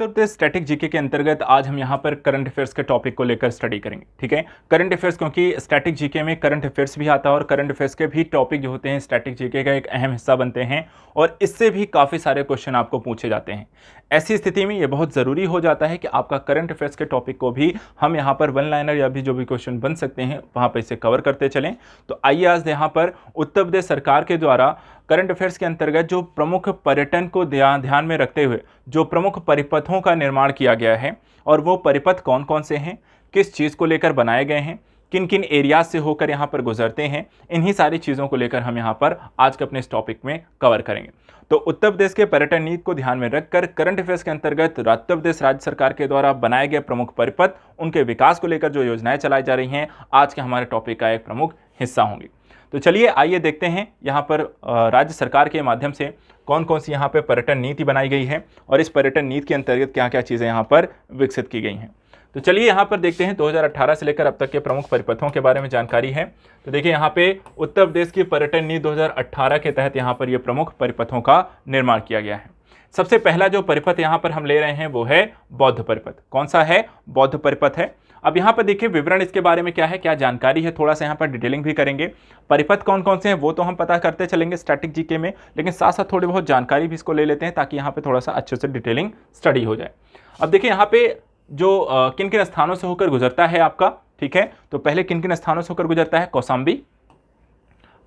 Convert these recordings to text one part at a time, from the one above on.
Uttar Pradesh static GK के अंतर्गत आज हम यहाँ पर करंट अफेयर्स के टॉपिक को लेकर स्टडी करेंगे। ठीक है, करंट अफेयर्स, क्योंकि स्टैटिक जीके में करंट अफेयर्स भी आता है और करंट अफेयर्स के भी टॉपिक जो होते हैं स्टैटिक जीके का एक अहम हिस्सा बनते हैं और इससे भी काफ़ी सारे क्वेश्चन आपको पूछे जाते हैं। ऐसी स्थिति में ये बहुत ज़रूरी हो जाता है कि आपका करंट अफेयर्स के टॉपिक को भी हम यहाँ पर वन लाइनर या भी जो भी क्वेश्चन बन सकते हैं वहाँ पर इसे कवर करते चलें। तो आइए आज यहाँ पर उत्तर प्रदेश सरकार के द्वारा करंट अफेयर्स के अंतर्गत जो प्रमुख पर्यटन को ध्यान में रखते हुए जो प्रमुख परिपथों का निर्माण किया गया है और वो परिपथ कौन कौन से हैं, किस चीज़ को लेकर बनाए गए हैं, किन किन एरियाज से होकर यहाँ पर गुजरते हैं, इन्हीं सारी चीज़ों को लेकर हम यहाँ पर आज के अपने इस टॉपिक में कवर करेंगे। तो उत्तर प्रदेश के पर्यटन नीति को ध्यान में रखकर करंट अफेयर्स के अंतर्गत उत्तर प्रदेश राज्य सरकार के द्वारा बनाए गए प्रमुख परिपथ, उनके विकास को लेकर जो योजनाएं चलाई जा रही हैं, आज के हमारे टॉपिक का एक प्रमुख हिस्सा होंगी। तो चलिए आइए देखते हैं यहाँ पर राज्य सरकार के माध्यम से कौन कौन सी यहाँ पे पर्यटन नीति बनाई गई है और इस पर्यटन नीति के अंतर्गत क्या क्या चीज़ें यहाँ पर विकसित की गई हैं। तो चलिए यहाँ पर देखते हैं 2018 से लेकर अब तक के प्रमुख परिपथों के बारे में जानकारी है। तो देखिए यहाँ पे उत्तर प्रदेश की पर्यटन नीति 2018 के तहत यहाँ पर ये प्रमुख परिपथों का निर्माण किया गया है। सबसे पहला जो परिपथ यहाँ पर हम ले रहे हैं वो है बौद्ध परिपथ। कौन सा है? बौद्ध परिपथ है। अब यहाँ पर देखिए विवरण इसके बारे में क्या है, क्या जानकारी है, थोड़ा सा यहाँ पर डिटेलिंग भी करेंगे। परिपथ कौन कौन से हैं वो तो हम पता करते चलेंगे स्टैटिक जीके में, लेकिन साथ साथ थोड़ी बहुत जानकारी भी इसको ले लेते हैं ताकि यहाँ पे थोड़ा सा अच्छे से डिटेलिंग स्टडी हो जाए। अब देखिए यहाँ पे जो किन किन स्थानों से होकर गुजरता है आपका, ठीक है, तो पहले किन किन स्थानों से होकर गुजरता है? कौशाम्बी,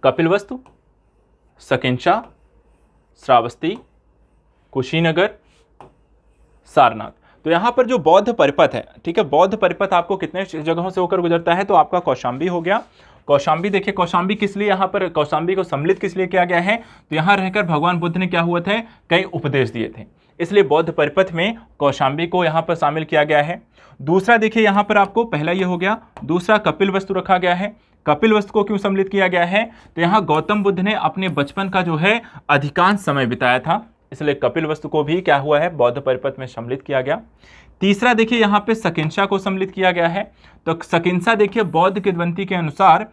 कपिलवस्तु, सकिंचा, श्रावस्ती, कुशीनगर, सारनाथ। तो यहाँ पर जो बौद्ध परिपथ है, ठीक है, बौद्ध परिपथ आपको कितने जगहों से होकर गुजरता है? तो आपका कौशाम्बी हो गया। कौशाम्बी देखिए, कौशाम्बी किस लिए यहाँ पर कौशाम्बी को सम्मिलित किस लिए किया गया है? तो यहाँ रहकर भगवान बुद्ध ने क्या हुए थे, कई उपदेश दिए थे, इसलिए बौद्ध परिपथ में कौशाम्बी को यहाँ पर शामिल किया गया है। दूसरा देखिए यहाँ पर आपको पहला ये हो गया, दूसरा कपिलवस्तु रखा गया है। कपिलवस्तु को क्यों सम्मिलित किया गया है? तो यहाँ गौतम बुद्ध ने अपने बचपन का जो है अधिकांश समय बिताया था, इसलिए कपिलवस्तु को भी क्या हुआ है, बौद्ध परिपथ में सम्मिलित किया गया। तीसरा देखिए यहाँ पे सकिंसा को सम्मिलित किया गया है। तो सकिंसा देखिए बौद्ध किंवदंती के अनुसार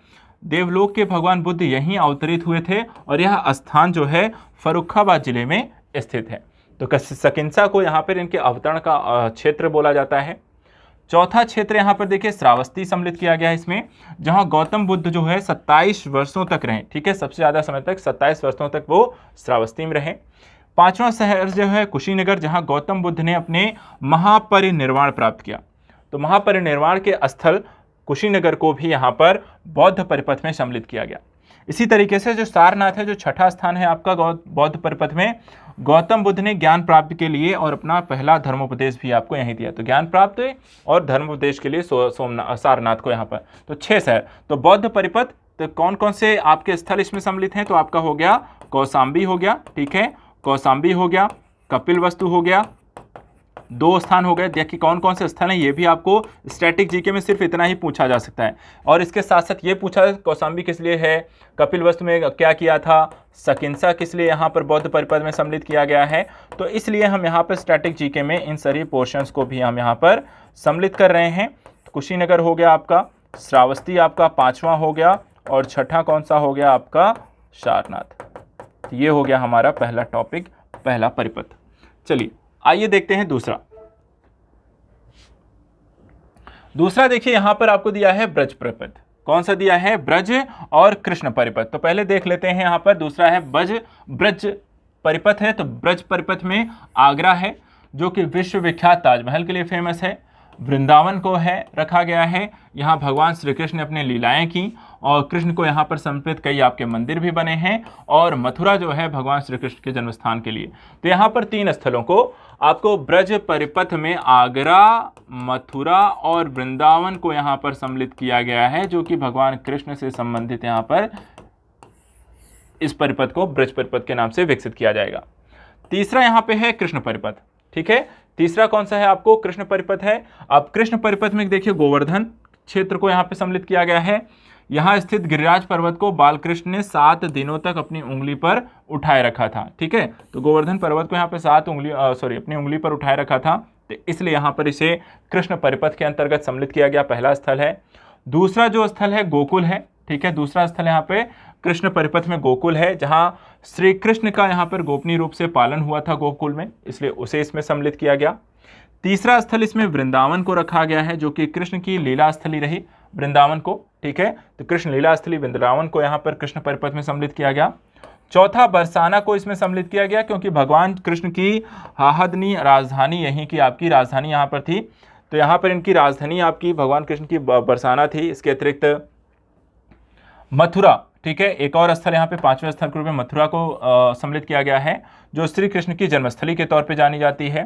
देवलोक के भगवान बुद्ध यहीं अवतरित हुए थे और यह स्थान जो है फर्रुखाबाद जिले में स्थित है। तो सकिंसा को यहाँ पर इनके अवतरण का क्षेत्र बोला जाता है। चौथा क्षेत्र यहाँ पर देखिए श्रावस्ती सम्मिलित किया गया है इसमें, जहाँ गौतम बुद्ध जो है 27 वर्षों तक रहे, ठीक है, सबसे ज़्यादा समय तक 27 वर्षों तक वो श्रावस्ती में रहे। पांचवा शहर जो है कुशीनगर, जहां गौतम बुद्ध ने अपने महापरिनिर्वाण प्राप्त किया। तो महापरिनिर्वाण के स्थल कुशीनगर को भी यहां पर बौद्ध परिपथ में सम्मिलित किया गया। इसी तरीके से जो सारनाथ है, जो छठा स्थान है आपका बौद्ध परिपथ में, गौतम बुद्ध ने ज्ञान प्राप्ति के लिए और अपना पहला धर्मोपदेश भी आपको यहीं दिया। तो ज्ञान प्राप्ति और धर्मोपदेश के लिए सारनाथ को यहाँ पर, तो 6 शहर। तो बौद्ध परिपथ, तो कौन कौन से आपके स्थल इसमें सम्मिलित हैं? तो आपका हो गया कौशाम्बी हो गया, ठीक है, कौशाम्बी हो गया, कपिलवस्तु हो गया, 2 स्थान हो गए। देखिए कौन कौन से स्थल हैं, ये भी आपको स्टैटिक जीके में सिर्फ इतना ही पूछा जा सकता है। और इसके साथ साथ ये पूछा कौशाम्बी किस लिए है, कपिलवस्तु में क्या किया था, सकिंसा किस लिए यहाँ पर बौद्ध परिपथ में सम्मिलित किया गया है। तो इसलिए हम यहाँ पर स्टैटिक जीके में इन सारी पोर्शंस को भी हम यहाँ पर सम्मिलित कर रहे हैं। कुशीनगर हो गया आपका, श्रावस्ती आपका 5वां हो गया और छठा कौन सा हो गया आपका? सारनाथ। ये हो गया हमारा पहला टॉपिक, पहला परिपथ। चलिए आइए देखते हैं दूसरा। दूसरा देखिए यहां पर आपको दिया है ब्रज परिपथ। कौन सा दिया है? ब्रज और कृष्ण परिपथ। तो पहले देख लेते हैं यहां पर दूसरा है ब्रज परिपथ है। तो ब्रज परिपथ में आगरा है जो कि विश्व विख्यात ताजमहल के लिए फेमस है। वृंदावन को है रखा गया है, यहाँ भगवान श्री कृष्ण ने अपनी लीलाएं की और कृष्ण को यहाँ पर समर्पित कई आपके मंदिर भी बने हैं। और मथुरा जो है भगवान श्री कृष्ण के जन्म स्थान के लिए। तो यहाँ पर 3 स्थलों को आपको ब्रज परिपथ में आगरा, मथुरा और वृंदावन को यहाँ पर सम्मिलित किया गया है, जो कि भगवान कृष्ण से संबंधित यहाँ पर इस परिपथ को ब्रज परिपथ के नाम से विकसित किया जाएगा। तीसरा यहाँ पे है कृष्ण परिपथ, ठीक है। तीसरा कौन सा है आपको? कृष्ण परिपथ है। अब कृष्ण परिपथ में देखिए गोवर्धन क्षेत्र को यहाँ पे सम्मिलित किया गया है। यहाँ स्थित गिरिराज पर्वत को बालकृष्ण ने 7 दिनों तक अपनी उंगली पर उठाए रखा था, ठीक है। तो गोवर्धन पर्वत को यहाँ पे अपनी उंगली पर उठाए रखा था, तो इसलिए यहाँ पर इसे कृष्ण परिपथ के अंतर्गत सम्मिलित किया गया, पहला स्थल है। दूसरा जो स्थल है गोकुल है, ठीक है। दूसरा स्थल यहाँ पे कृष्ण परिपथ में गोकुल है, जहाँ श्री कृष्ण का यहाँ पर गोपनीय रूप से पालन हुआ था गोकुल में, इसलिए उसे इसमें सम्मिलित किया गया। तीसरा स्थल इसमें वृंदावन को रखा गया है, जो कि कृष्ण की लीला स्थली रही वृंदावन को, ठीक है। तो कृष्ण लीला स्थली वृंदावन को यहाँ पर कृष्ण परिपथ में सम्मिलित किया गया। चौथा बरसाना को इसमें सम्मिलित किया गया, क्योंकि भगवान कृष्ण की हाहदनी राजधानी यहीं की आपकी राजधानी यहाँ पर थी, तो यहाँ पर इनकी राजधानी आपकी भगवान कृष्ण की बरसाना थी। इसके अतिरिक्त मथुरा, ठीक है, एक और स्थल यहाँ पे पांचवें स्थल के रूप में मथुरा को सम्मिलित किया गया है, जो श्री कृष्ण की जन्मस्थली के तौर पे जानी जाती है।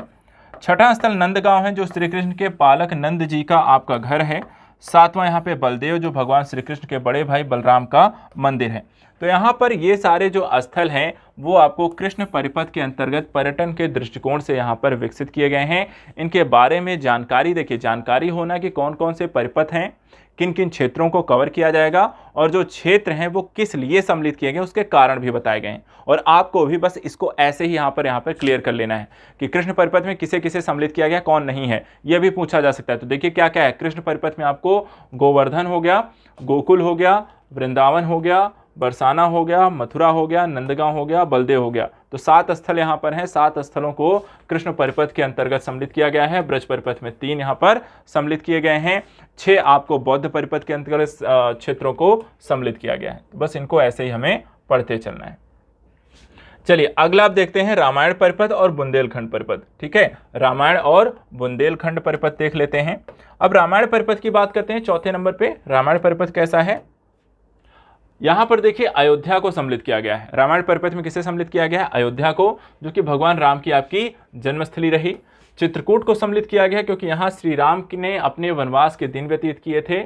छठा स्थल नंदगांव है, जो श्री कृष्ण के पालक नंद जी का आपका घर है। सातवां यहाँ पे बलदेव, जो भगवान श्री कृष्ण के बड़े भाई बलराम का मंदिर है। तो यहाँ पर ये सारे जो स्थल हैं वो आपको कृष्ण परिपथ के अंतर्गत पर्यटन के दृष्टिकोण से यहाँ पर विकसित किए गए हैं। इनके बारे में जानकारी, देखिए जानकारी होना कि कौन कौन से परिपथ हैं, किन किन क्षेत्रों को कवर किया जाएगा, और जो क्षेत्र हैं वो किस लिए सम्मिलित किए गए उसके कारण भी बताए गए हैं। और आपको भी बस इसको ऐसे ही यहाँ पर क्लियर कर लेना है कि कृष्ण परिपथ में किसे किसे सम्मिलित किया गया, कौन नहीं है, यह भी पूछा जा सकता है। तो देखिए क्या क्या है कृष्ण परिपथ में, आपको गोवर्धन हो गया, गोकुल हो गया, वृंदावन हो गया, बरसाना हो गया, मथुरा हो गया, नंदगांव हो गया, बलदेव हो गया। तो 7 स्थल यहाँ पर हैं। 7 स्थलों को कृष्ण परिपथ के अंतर्गत सम्मिलित किया गया है। ब्रज परिपथ में 3 यहाँ पर सम्मिलित किए गए हैं। 6 आपको बौद्ध परिपथ के अंतर्गत क्षेत्रों को सम्मिलित किया गया है। बस इनको ऐसे ही हमें पढ़ते चलना है। चलिए अगला आप देखते हैं रामायण परिपथ और बुंदेलखंड परिपथ, ठीक है। रामायण और बुंदेलखंड परिपथ देख लेते हैं। अब रामायण परिपथ की बात करते हैं। चौथे नंबर पे रामायण परिपथ कैसा है, यहां पर देखिए अयोध्या को सम्मिलित किया गया है। रामायण परिपथ में किसे सम्मिलित किया गया है, अयोध्या को, जो कि भगवान राम की आपकी जन्मस्थली रही। चित्रकूट को सम्मिलित किया गया क्योंकि यहाँ श्री राम ने अपने वनवास के दिन व्यतीत किए थे।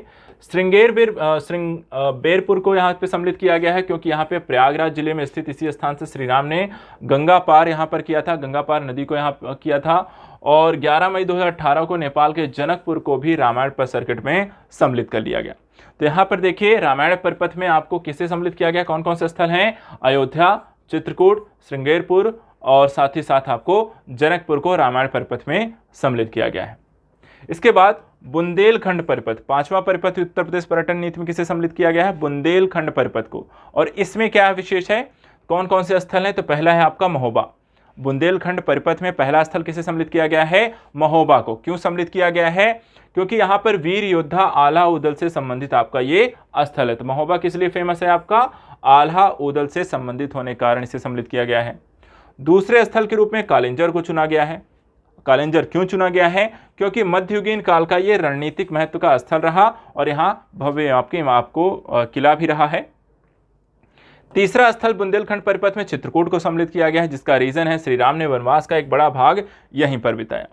बेरपुर को यहाँ पे सम्मिलित किया गया है क्योंकि यहाँ पे प्रयागराज जिले में स्थित इसी स्थान से श्री राम ने गंगा पार यहाँ पर किया था, गंगा पार नदी को यहाँ किया था। और 11 मई 2018 को नेपाल के जनकपुर को भी रामायण पर सर्किट में सम्मिलित कर लिया गया। तो यहाँ पर देखिए रामायण परिपथ में आपको किसे सम्मिलित किया गया, कौन कौन से स्थल हैं, अयोध्या, चित्रकूट, श्रृंगेरपुर और साथ ही साथ आपको जनकपुर को रामायण परिपथ में सम्मिलित किया गया है। इसके बाद बुंदेलखंड परिपथ, 5वां परिपथ उत्तर प्रदेश पर्यटन नीति में किसे सम्मिलित किया गया है, बुंदेलखंड परिपथ को। और इसमें क्या विशेष है, कौन कौन से स्थल हैं, तो पहला है आपका महोबा। बुंदेलखंड परिपथ में पहला स्थल किसे सम्मिलित किया गया है, महोबा को। क्यों सम्मिलित किया गया है, क्योंकि यहाँ पर वीर योद्धा आल्हा उदल से संबंधित आपका ये स्थल है। तो महोबा किस लिए फेमस है, आपका आल्हा उदल से संबंधित होने के कारण इसे सम्मिलित किया गया है। दूसरे स्थल के रूप में कालिंजर को चुना गया है। कालिंजर क्यों चुना गया है, क्योंकि मध्ययुगीन काल का ये रणनीतिक महत्व का स्थल रहा और यहाँ भव्य आपको किला भी रहा है। तीसरा स्थल बुंदेलखंड परिपथ में चित्रकूट को सम्मिलित किया गया है, जिसका रीजन है श्री राम ने वनवास का एक बड़ा भाग यहीं पर बिताया।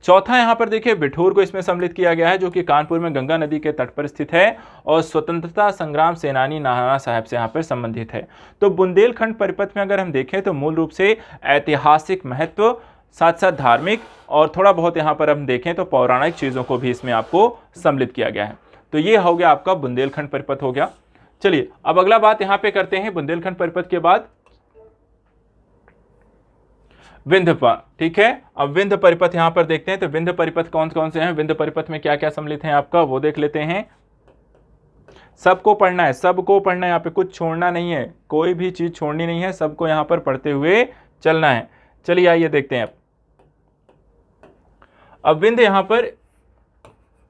चौथा यहाँ पर देखिए बिठूर को इसमें सम्मिलित किया गया है, जो कि कानपुर में गंगा नदी के तट पर स्थित है और स्वतंत्रता संग्राम सेनानी नाना साहब से यहाँ पर संबंधित है। तो बुंदेलखंड परिपथ में अगर हम देखें तो मूल रूप से ऐतिहासिक महत्व, साथ साथ धार्मिक और थोड़ा बहुत यहाँ पर हम देखें तो पौराणिक चीज़ों को भी इसमें आपको सम्मिलित किया गया है। तो ये हो गया आपका बुंदेलखंड परिपथ हो गया। चलिए अब अगला बात यहाँ पे करते हैं। बुंदेलखंड परिपथ के बाद विंध्य, ठीक है। अब विंध्य परिपथ यहाँ पर देखते हैं। तो विंध्य परिपथ कौन कौन से हैं, विंध्य परिपथ में क्या क्या सम्मिलित है आपका वो देख लेते हैं। सबको पढ़ना है, सबको पढ़ना है, यहाँ पे कुछ छोड़ना नहीं है, कोई भी चीज छोड़नी नहीं है, सबको यहाँ पर पढ़ते हुए चलना है। चलिए आइए देखते हैं। अब विंध्य यहाँ पर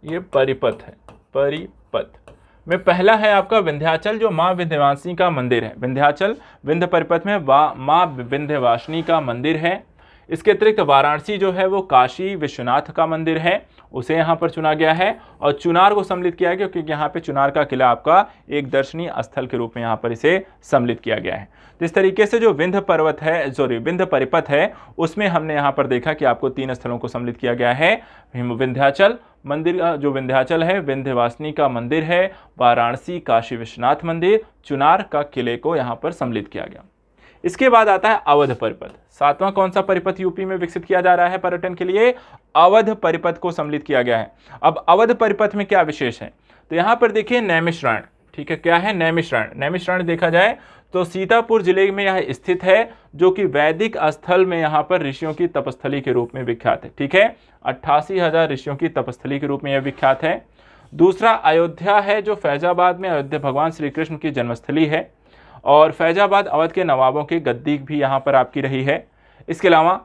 ये परिपथ है। परिपथ में पहला है आपका विंध्याचल, जो माँ विंध्यवासिनी का मंदिर है। विंध्याचल विंध्य परिपथ में माँ विंध्यवासिनी का मंदिर है। इसके अतिरिक्त वाराणसी जो है वो काशी विश्वनाथ का मंदिर है, उसे यहाँ पर चुना गया है। और चुनार को सम्मिलित किया गया क्योंकि यहाँ पे चुनार का किला आपका एक दर्शनीय स्थल के रूप में यहाँ पर इसे सम्मिलित किया गया है। तो इस तरीके से जो विंध्य पर्वत है, विंध्य परिपथ है, उसमें हमने यहाँ पर देखा कि आपको 3 स्थलों को सम्मिलित किया गया है। विंध्याचल मंदिर, जो विंध्याचल है विंध्यवासिनी का मंदिर है, वाराणसी काशी विश्वनाथ मंदिर, चुनार का किले को यहाँ पर सम्मिलित किया गया। इसके बाद आता है अवध परिपथ। 7वां कौन सा परिपथ यूपी में विकसित किया जा रहा है पर्यटन के लिए, अवध परिपथ को सम्मिलित किया गया है। अब अवध परिपथ में क्या विशेष है, तो यहाँ पर देखिए नैमिषारण्य, ठीक है, क्या है नैमिषारण्य। नैमिषारण्य देखा जाए तो सीतापुर जिले में यह स्थित है, जो कि वैदिक स्थल में यहाँ पर ऋषियों की तपस्थली के रूप में विख्यात है, ठीक है। 88,000 ऋषियों की तपस्थली के रूप में यह विख्यात है। दूसरा अयोध्या है, जो फैजाबाद में अयोध्या भगवान श्री कृष्ण की जन्मस्थली है और फैजाबाद अवध के नवाबों की गद्दी भी यहाँ पर आपकी रही है। इसके अलावा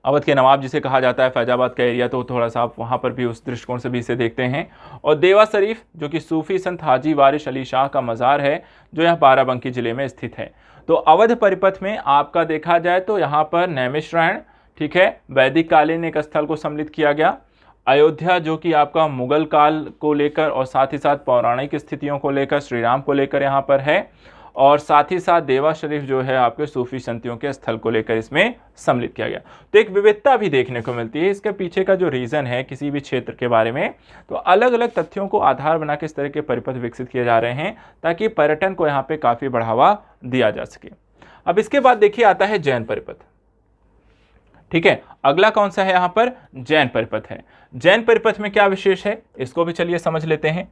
अवध के नवाब जिसे कहा जाता है, फैजाबाद का एरिया, तो थोड़ा सा आप वहाँ पर भी उस दृष्टिकोण से भी इसे देखते हैं। और देवा शरीफ जो कि सूफी संत हाजी वारिस अली शाह का मज़ार है, जो यह बाराबंकी जिले में स्थित है। तो अवध परिपथ में आपका देखा जाए तो यहाँ पर नैमिषारण्य, ठीक है, वैदिक कालीन एक स्थल को सम्मिलित किया गया। अयोध्या जो कि आपका मुगल काल को लेकर और साथ ही साथ पौराणिक स्थितियों को लेकर, श्री राम को लेकर यहाँ पर है। और साथ ही साथ देवा शरीफ जो है आपके सूफी संतियों के स्थल को लेकर इसमें सम्मिलित किया गया। तो एक विविधता भी देखने को मिलती है। इसके पीछे का जो रीज़न है किसी भी क्षेत्र के बारे में, तो अलग अलग तथ्यों को आधार बना के इस तरह के परिपथ विकसित किए जा रहे हैं ताकि पर्यटन को यहाँ पे काफ़ी बढ़ावा दिया जा सके। अब इसके बाद देखिए आता है जैन परिपथ, ठीक है। अगला कौन सा है यहाँ पर? जैन परिपथ है। जैन परिपथ में क्या विशेष है, इसको भी चलिए समझ लेते हैं,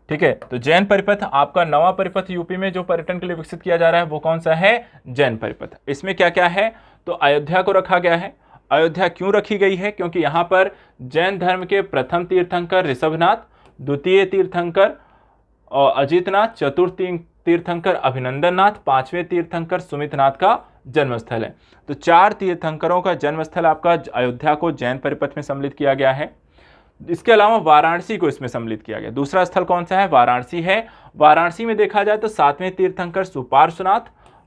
ठीक है। तो जैन परिपथ आपका नवा परिपथ यूपी में जो पर्यटन के लिए विकसित किया जा रहा है वो कौन सा है? जैन परिपथ। इसमें क्या क्या है? तो अयोध्या को रखा गया है। अयोध्या क्यों रखी गई है? क्योंकि यहाँ पर जैन धर्म के प्रथम तीर्थंकर ऋषभनाथ, द्वितीय तीर्थंकर और अजितनाथ, चतुर्थ तीर्थंकर अभिनंदननाथ, पांचवें तीर्थंकर सुमितनाथ का जन्मस्थल है। तो 4 तीर्थंकरों का जन्मस्थल आपका अयोध्या को जैन परिपथ में सम्मिलित किया गया है। इसके अलावा वाराणसी को इसमें सम्मिलित किया गया। दूसरा स्थल कौन सा है? वाराणसी है। वाराणसी में देखा जाए तो 7वें तीर्थंकर सुपार्श्वनाथ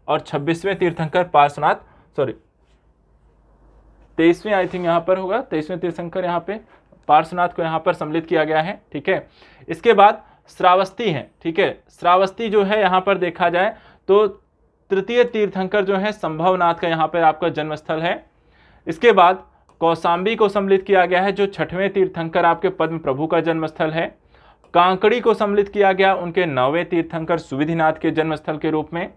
और 26वें तीर्थंकर पार्श्वनाथ, सॉरी 23वें आई थिंक यहाँ पर होगा, 23वें तीर्थंकर यहाँ पे पार्श्वनाथ को यहाँ पर सम्मिलित किया गया है, ठीक है। इसके बाद श्रावस्ती है, ठीक है। श्रावस्ती जो है यहाँ पर देखा जाए तो तृतीय तीर्थंकर जो है संभवनाथ का यहाँ पर आपका जन्मस्थल है। इसके बाद कौशाम्बी को सम्मिलित किया गया है जो 6वें तीर्थंकर आपके पद्म प्रभु का जन्मस्थल है। कांकड़ी को सम्मिलित किया गया उनके 9वें तीर्थंकर सुविधिनाथ के जन्मस्थल के रूप में।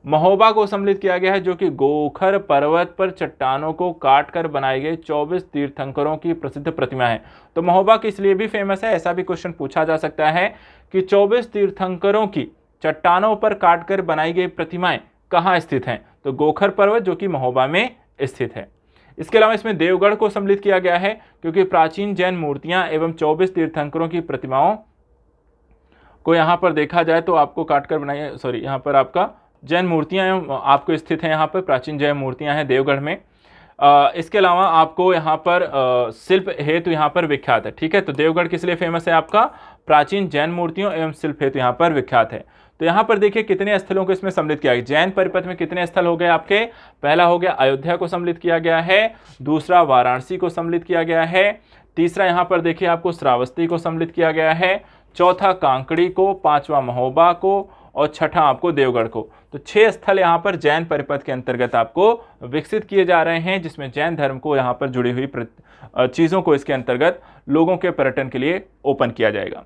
महोबा को सम्मिलित किया गया है जो कि गोखर पर्वत पर चट्टानों को काट कर बनाई गई 24 तीर्थंकरों की प्रसिद्ध प्रतिमा है। तो महोबा किस लिए भी फेमस है, ऐसा भी क्वेश्चन पूछा जा सकता है कि 24 तीर्थंकरों की चट्टानों पर काट कर बनाई गई प्रतिमाएं कहाँ स्थित हैं? तो गोखर पर्वत जो कि महोबा में स्थित है। इसके अलावा इसमें देवगढ़ को सम्मिलित किया गया है क्योंकि प्राचीन जैन मूर्तियां एवं 24 तीर्थंकरों की प्रतिमाओं को यहाँ पर देखा जाए तो आपको काटकर बनाई, सॉरी यहाँ पर आपका जैन मूर्तियां आपको स्थित हैं, यहाँ पर प्राचीन जैन मूर्तियां हैं देवगढ़ में। इसके अलावा आपको यहाँ पर शिल्प हेतु यहाँ पर विख्यात है, ठीक है। तो देवगढ़ किस लिए फेमस है? आपका प्राचीन जैन मूर्तियों एवं शिल्प हेतु यहाँ पर विख्यात है। तो यहाँ पर देखिए कितने स्थलों को इसमें सम्मिलित किया गया। जैन परिपथ में कितने स्थल हो गए आपके? पहला हो गया अयोध्या को सम्मिलित किया गया है, दूसरा वाराणसी को सम्मिलित किया गया है, तीसरा यहाँ पर देखिए आपको श्रावस्ती को सम्मिलित किया गया है, चौथा कांकड़ी को, पांचवा महोबा को और छठा आपको देवगढ़ को। तो 6 स्थल यहाँ पर जैन परिपथ के अंतर्गत आपको विकसित किए जा रहे हैं जिसमें जैन धर्म को यहाँ पर जुड़ी हुई चीज़ों को इसके अंतर्गत लोगों के पर्यटन के लिए ओपन किया जाएगा।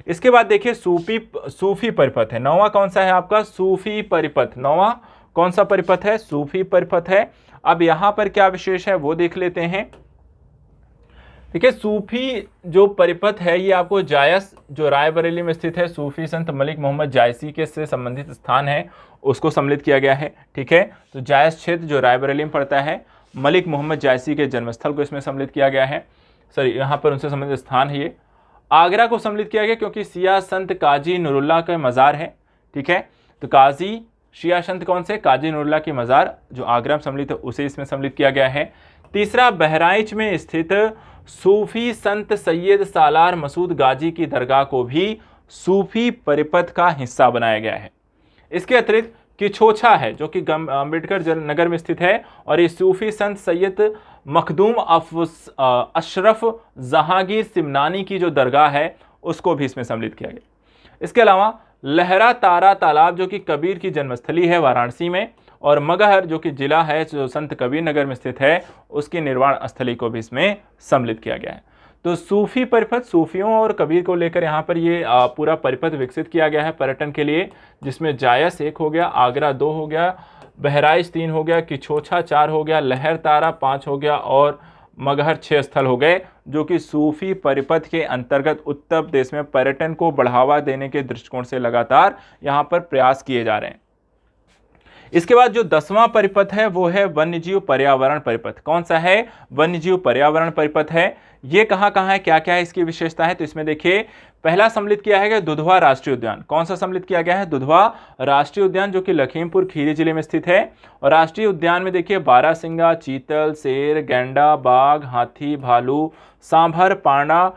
इसके बाद देखिए सूफी परिपथ है। 9वां कौन सा है आपका? सूफी परिपथ। 9वां कौन सा परिपथ है? सूफी परिपथ है। अब यहाँ पर क्या विशेष है वो देख लेते हैं, ठीक है। सूफी जो परिपथ है ये आपको जायस जो रायबरेली में स्थित है, सूफी संत मलिक मोहम्मद जायसी के से संबंधित स्थान है उसको सम्मिलित किया गया है, ठीक है। तो जायस क्षेत्र जो रायबरेली में पड़ता है, मलिक मोहम्मद जायसी के जन्मस्थल को इसमें सम्मिलित किया गया है, सॉरी यहाँ पर उनसे संबंधित स्थान है ये। आगरा को सम्मिलित किया गया क्योंकि शिया संत काजी नुरुल्लाह का मज़ार है, ठीक है। तो काजी शिया संत कौन से? काजी नुरुल्लाह की मज़ार जो आगरा में सम्मिलित है उसे इसमें सम्मिलित किया गया है। तीसरा बहराइच में स्थित सूफी संत सैयद सालार मसूद गाजी की दरगाह को भी सूफी परिपथ का हिस्सा बनाया गया है। इसके अतिरिक्त किछोछा है जो कि अम्बेडकर नगर में स्थित है और ये सूफी संत सैयद मखदूम अशरफ जहांगीर सिमनानी की जो दरगाह है उसको भी इसमें सम्मिलित किया गया। इसके अलावा लहरा तारा तालाब जो कि कबीर की जन्मस्थली है वाराणसी में, और मगहर जो कि जिला है जो संत कबीर नगर में स्थित है उसकी निर्वाण स्थली को भी इसमें सम्मिलित किया गया है। तो सूफी परिपथ, सूफियों और कबीर को लेकर यहाँ पर ये पूरा परिपथ विकसित किया गया है पर्यटन के लिए, जिसमें जायस 1 हो गया, आगरा 2 हो गया, बहराइच 3 हो गया, किछोछा 4 हो गया, लहर तारा 5 हो गया और मगहर 6 स्थल हो गए जो कि सूफी परिपथ के अंतर्गत उत्तर प्रदेश में पर्यटन को बढ़ावा देने के दृष्टिकोण से लगातार यहाँ पर प्रयास किए जा रहे हैं। इसके बाद जो 10वां परिपथ है वो है वन्यजीव पर्यावरण परिपथ। कौन सा है? वन्यजीव पर्यावरण परिपथ है। ये कहाँ है, क्या क्या है इसकी विशेषता है, तो इसमें देखिए पहला सम्मिलित किया है दुधवा राष्ट्रीय उद्यान। कौन सा सम्मिलित किया गया है, दुधवा राष्ट्रीय उद्यान, जो कि लखीमपुर खीरी जिले में स्थित है। और राष्ट्रीय उद्यान में देखिए बारहसिंगा, चीतल, शेर, गैंडा, बाघ, हाथी, भालू, सांभर, पांडा,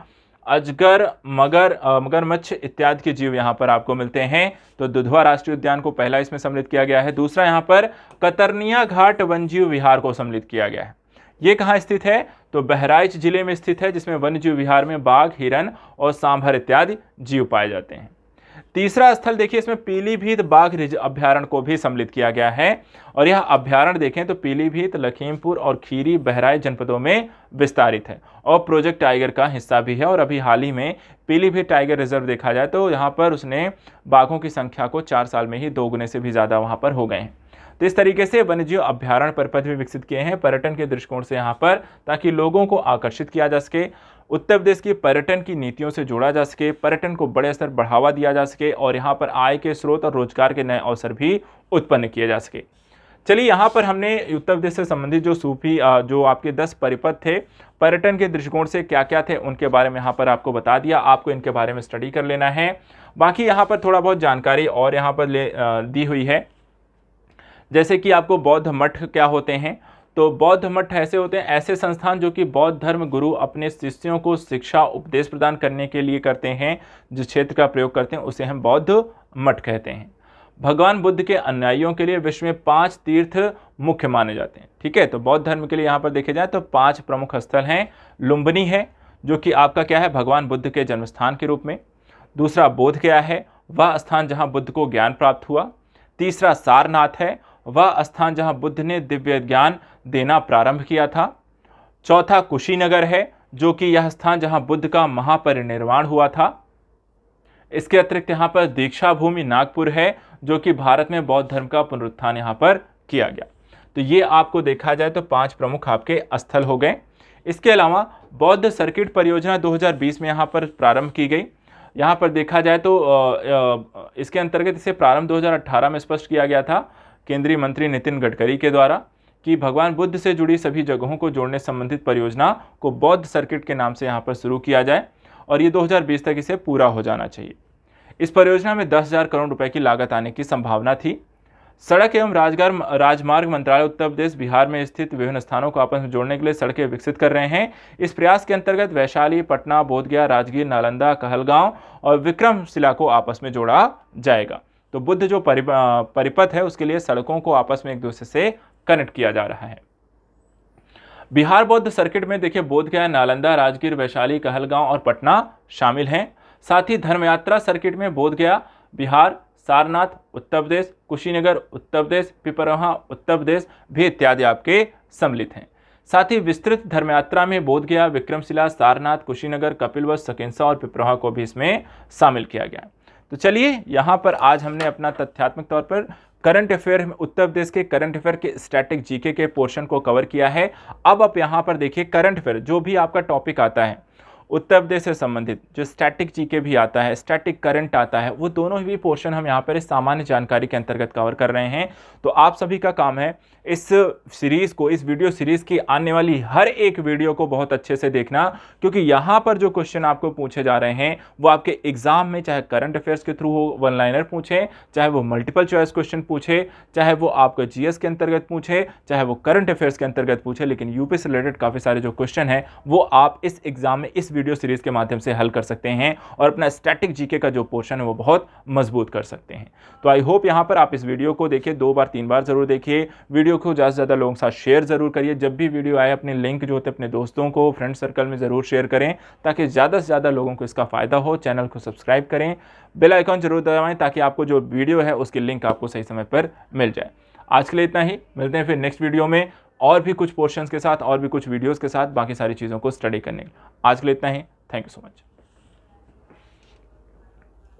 अजगर, मगरमच्छ इत्यादि के जीव यहाँ पर आपको मिलते हैं। तो दुधवा राष्ट्रीय उद्यान को पहला इसमें सम्मिलित किया गया है। दूसरा यहाँ पर कतरनिया घाट वन्यजीव विहार को सम्मिलित किया गया है। ये कहाँ स्थित है, तो बहराइच जिले में स्थित है, जिसमें वन्यजीव विहार में बाघ, हिरन और सांभर इत्यादि जीव पाए जाते हैं। तीसरा स्थल देखिए इसमें पीलीभीत बाघ अभ्यारण्य को भी सम्मिलित किया गया है। और यह अभ्यारण्य देखें तो पीलीभीत, लखीमपुर और खीरी, बहराइच जनपदों में विस्तारित है और प्रोजेक्ट टाइगर का हिस्सा भी है। और अभी हाल ही में पीलीभीत टाइगर रिजर्व देखा जाए तो यहाँ पर उसने बाघों की संख्या को 4 साल में ही 2 गुने से भी ज़्यादा वहाँ पर हो गए हैं। तो इस तरीके से वन्यजीव अभ्यारण्य परिपथ भी विकसित किए हैं पर्यटन के दृष्टिकोण से यहाँ पर, ताकि लोगों को आकर्षित किया जा सके, उत्तर प्रदेश की पर्यटन की नीतियों से जोड़ा जा सके, पर्यटन को बड़े स्तर बढ़ावा दिया जा सके और यहाँ पर आय के स्रोत और रोजगार के नए अवसर भी उत्पन्न किए जा सके। चलिए यहाँ पर हमने उत्तर प्रदेश से संबंधित जो आपके 10 परिपथ थे पर्यटन के दृष्टिकोण से क्या क्या थे उनके बारे में यहाँ पर आपको बता दिया। आपको इनके बारे में स्टडी कर लेना है। बाकी यहाँ पर थोड़ा बहुत जानकारी और यहाँ पर दी हुई है, जैसे कि आपको बौद्ध मठ क्या होते हैं। तो बौद्ध मठ ऐसे होते हैं, ऐसे संस्थान जो कि बौद्ध धर्म गुरु अपने शिष्यों को शिक्षा उपदेश प्रदान करने के लिए करते हैं, जिस क्षेत्र का प्रयोग करते हैं उसे हम बौद्ध मठ कहते हैं। भगवान बुद्ध के अनुयायियों के लिए विश्व में 5 तीर्थ मुख्य माने जाते हैं। ठीक है, तो बौद्ध धर्म के लिए यहाँ पर देखे जाए तो 5 प्रमुख स्थल हैं। लुम्बिनी है, जो कि आपका क्या है, भगवान बुद्ध के जन्मस्थान के रूप में। दूसरा बोध गया है, वह स्थान जहाँ बुद्ध को ज्ञान प्राप्त हुआ। तीसरा सारनाथ है, वह स्थान जहां बुद्ध ने दिव्य ज्ञान देना प्रारंभ किया था। चौथा कुशीनगर है, जो कि यह स्थान जहां बुद्ध का महापरिनिर्वाण हुआ था। इसके अतिरिक्त यहाँ पर दीक्षा भूमि नागपुर है, जो कि भारत में बौद्ध धर्म का पुनरुत्थान यहाँ पर किया गया। तो ये आपको देखा जाए तो 5 प्रमुख आपके स्थल हो गए। इसके अलावा बौद्ध सर्किट परियोजना 2020 में यहाँ पर प्रारंभ की गई। यहाँ पर देखा जाए तो इसके अंतर्गत इसे प्रारंभ 2018 में स्पष्ट किया गया था केंद्रीय मंत्री नितिन गडकरी के द्वारा कि भगवान बुद्ध से जुड़ी सभी जगहों को जोड़ने संबंधित परियोजना को बौद्ध सर्किट के नाम से यहाँ पर शुरू किया जाए और ये 2020 तक इसे पूरा हो जाना चाहिए। इस परियोजना में 10,000 करोड़ रुपए की लागत आने की संभावना थी। सड़क एवं राजमार्ग मंत्रालय उत्तर प्रदेश बिहार में स्थित विभिन्न स्थानों को आपस में जोड़ने के लिए सड़कें विकसित कर रहे हैं। इस प्रयास के अंतर्गत वैशाली, पटना, बोधगया, राजगीर, नालंदा, कहलगांव और विक्रमशिला को आपस में जोड़ा जाएगा। तो बुद्ध जो परिपथ है उसके लिए सड़कों को आपस में एक दूसरे से कनेक्ट किया जा रहा है। बिहार बौद्ध सर्किट में देखिए बोधगया, नालंदा, राजगीर, वैशाली, कहलगांव और पटना शामिल हैं। साथ ही धर्मयात्रा सर्किट में बोधगया बिहार, सारनाथ उत्तर प्रदेश, कुशीनगर उत्तर प्रदेश, पिपरहा उत्तर प्रदेश भी इत्यादि आपके सम्मिलित हैं। साथ ही विस्तृत धर्मयात्रा में बोधगया, विक्रमशिला, सारनाथ, कुशीनगर, कपिलवस्तु, सकिंसा और पिपरहा को भी इसमें शामिल किया गया। तो चलिए यहाँ पर आज हमने अपना तथ्यात्मक तौर पर करंट अफेयर उत्तर प्रदेश के करंट अफेयर के स्टैटिक जीके के पोर्शन को कवर किया है। अब आप यहाँ पर देखिए करंट अफेयर जो भी आपका टॉपिक आता है उत्तर प्रदेश से संबंधित, जो स्टैटिक जीके भी आता है, स्टैटिक करंट आता है, वो दोनों ही पोर्शन हम यहाँ पर इस सामान्य जानकारी के अंतर्गत कवर कर रहे हैं। तो आप सभी का काम है इस सीरीज को, इस वीडियो सीरीज की आने वाली हर एक वीडियो को बहुत अच्छे से देखना, क्योंकि यहाँ पर जो क्वेश्चन आपको पूछे जा रहे हैं वो आपके एग्जाम में चाहे करंट अफेयर्स के थ्रू हो, वन लाइनर पूछे, चाहे वो मल्टीपल चॉइस क्वेश्चन पूछे, चाहे वो आपको जीएस के अंतर्गत पूछे, चाहे वो करंट अफेयर्स के अंतर्गत पूछे, लेकिन यूपी से रिलेटेड काफी सारे जो क्वेश्चन है वो आप इस एग्जाम में इस वीडियो सीरीज के माध्यम से हल कर सकते हैं और अपना स्टैटिक जीके का जो पोर्शन है वो बहुत मजबूत कर सकते हैं। तो आई होप यहाँ पर आप इस वीडियो को देखिए, 2 बार 3 बार जरूर देखिए, वीडियो को ज़्यादा से ज़्यादा लोगों के साथ शेयर जरूर करिए। जब भी वीडियो आए अपने लिंक जो होते हैं अपने दोस्तों को, फ्रेंड सर्कल में जरूर शेयर करें ताकि ज़्यादा से ज़्यादा लोगों को इसका फायदा हो। चैनल को सब्सक्राइब करें, बेल आइकॉन जरूर दबाएं ताकि आपको जो वीडियो है उसकी लिंक आपको सही समय पर मिल जाए। आज के लिए इतना ही, मिलते हैं फिर नेक्स्ट वीडियो में और भी कुछ पोर्शंस के साथ और भी कुछ वीडियोज़ के साथ बाकी सारी चीज़ों को स्टडी करने। आज के लिए इतना ही, थैंक यू सो मच।